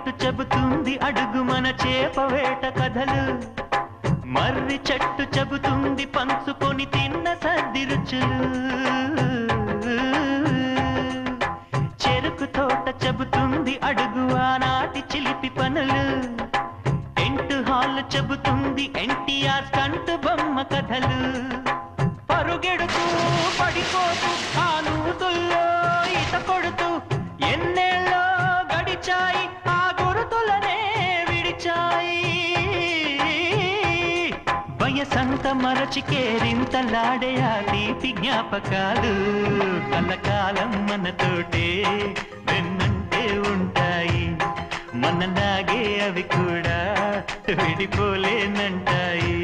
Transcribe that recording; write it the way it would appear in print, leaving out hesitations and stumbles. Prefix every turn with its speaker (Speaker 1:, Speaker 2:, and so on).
Speaker 1: కట్టు చెబుతుంది అడుగు మన చేపవేట కథలు. మర్రి చెట్టు చెబుతుంది పంచుకొని తిన్న సర్ది రుచులు. చెరుకు తోట చెబుతుంది అడుగు ఆనాటి చిలిపి పనులు. టెంట్ హాల్ చెబుతుంది ఎన్టీఆర్ స్టంట్ బొమ్మ కథలు. పరుగెడుతూ పడిపోతూ ఆ నూతుల్లో ఈత కొడుతూ ఎన్నేళ్ళో గడిచాయి ఆ గురుతులనే విడిచాయి. వయసంత మరచి కేరింతలాడే ఆ తీపి జ్ఞాపకాలు కలకాలం మనతోటే వెన్నంటే ఉంటాయి. మనలాగే అవి కూడా విడిపోలేనంటాయి.